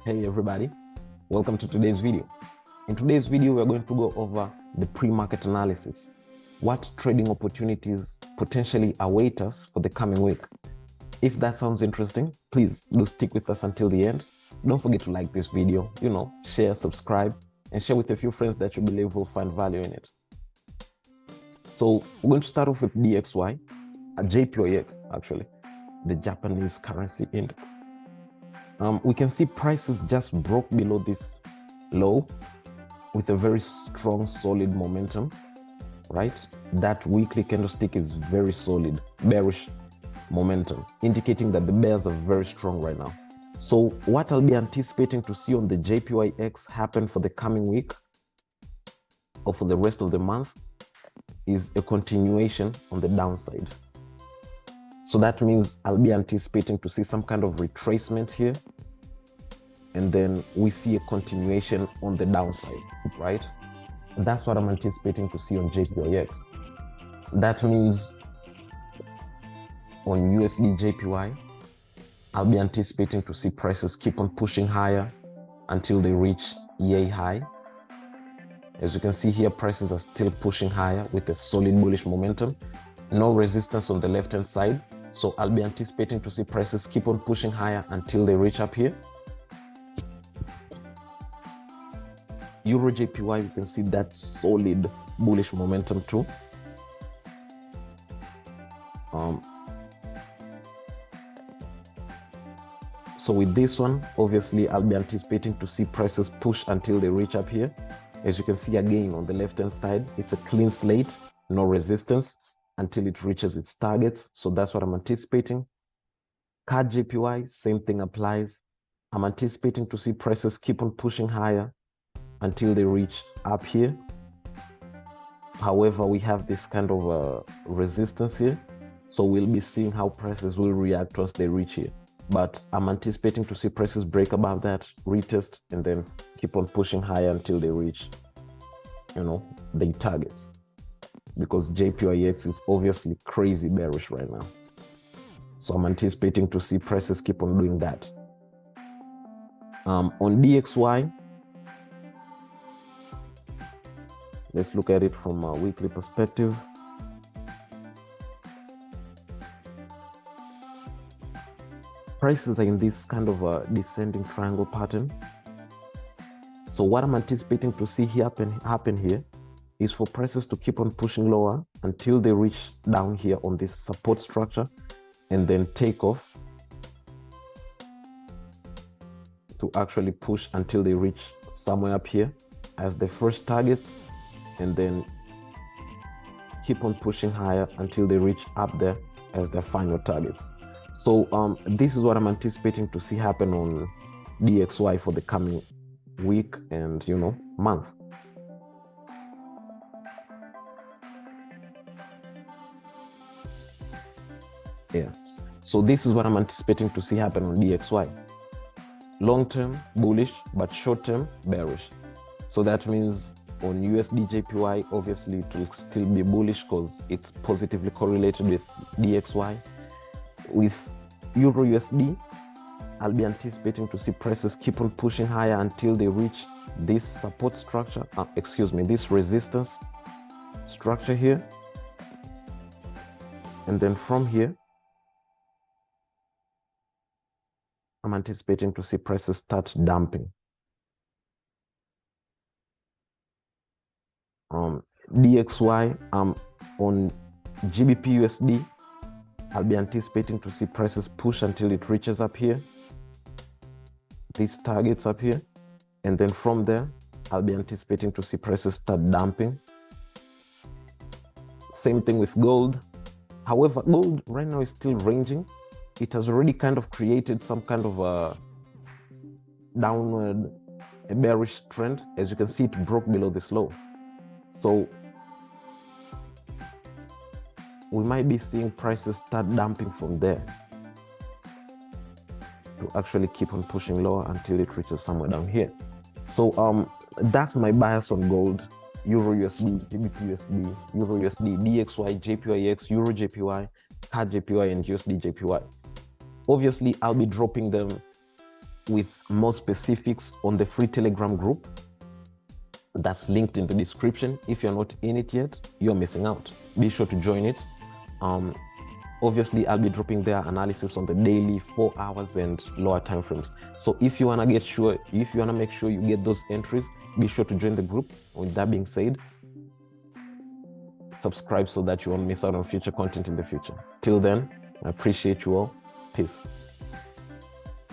Hey everybody, welcome to today's video. In today's video, we're going to go over the pre-market analysis. What trading opportunities potentially await us for the coming week? If that sounds interesting, please do stick with us until the end. Don't forget to like this video, share, subscribe, and share with a few friends that you believe will find value in it. So we're going to start off with DXY, JPYX actually, the Japanese currency index. We can see prices just broke below this low with a very strong, solid momentum, right? That weekly candlestick is very solid, bearish momentum, indicating that the bears are very strong right now. So what I'll be anticipating to see on the JPYX happen for the coming week or for the rest of the month is a continuation on the downside. So that means I'll be anticipating to see some kind of retracement here, and then we see a continuation on the downside, right? And that's what I'm anticipating to see on JPYX. That means on USD JPY, I'll be anticipating to see prices keep on pushing higher until they reach EA high. As you can see here, prices are still pushing higher with a solid bullish momentum. No resistance on the left-hand side. So I'll be anticipating to see prices keep on pushing higher until they reach up here. Euro JPY, you can see that solid bullish momentum too. So with this one, obviously, I'll be anticipating to see prices push until they reach up here. As you can see again on the left-hand side, it's a clean slate, no resistance until it reaches its targets. So that's what I'm anticipating. Cadjpy, same thing applies. I'm anticipating to see prices keep on pushing higher until they reach up here. However, we have this kind of resistance here. So we'll be seeing how prices will react once they reach here. But I'm anticipating to see prices break above that, retest, and then keep on pushing higher until they reach, the targets. Because JPYX is obviously crazy bearish right now. So I'm anticipating to see prices keep on doing that. On DXY, let's look at it from a weekly perspective. Prices are in this kind of a descending triangle pattern. So what I'm anticipating to see happen here is for prices to keep on pushing lower until they reach down here on this support structure and then take off to actually push until they reach somewhere up here as the first targets, and then keep on pushing higher until they reach up there as their final targets. So this is what I'm anticipating to see happen on DXY for the coming week and month. Yeah, so this is what I'm anticipating to see happen on DXY. Long-term bullish, but short-term bearish. So that means on USD JPY, obviously it will still be bullish because it's positively correlated with DXY. With Euro USD, I'll be anticipating to see prices keep on pushing higher until they reach this support structure, this resistance structure here. And then from here, I'm anticipating to see prices start dumping. DXY, on GBP USD, I'll be anticipating to see prices push until it reaches up here, these targets up here, and then from there, I'll be anticipating to see prices start dumping. Same thing with gold. However, gold right now is still ranging. It has already kind of created some kind of a downward, a bearish trend. As you can see, it broke below this low. So we might be seeing prices start dumping from there to actually keep on pushing lower until it reaches somewhere down here. So that's my bias on gold, Euro USD, GBP USD, Euro USD, DXY, JPYX, Euro JPY, Cadjpy, and USD JPY. Obviously, I'll be dropping them with more specifics on the free Telegram group that's linked in the description. If you're not in it yet, you're missing out. Be sure to join it. Obviously, I'll be dropping their analysis on the daily, 4 hours and lower time frames. So if you want to make sure you get those entries, be sure to join the group. With that being said, subscribe so that you won't miss out on future content in the future. Till then, I appreciate you all. Peace.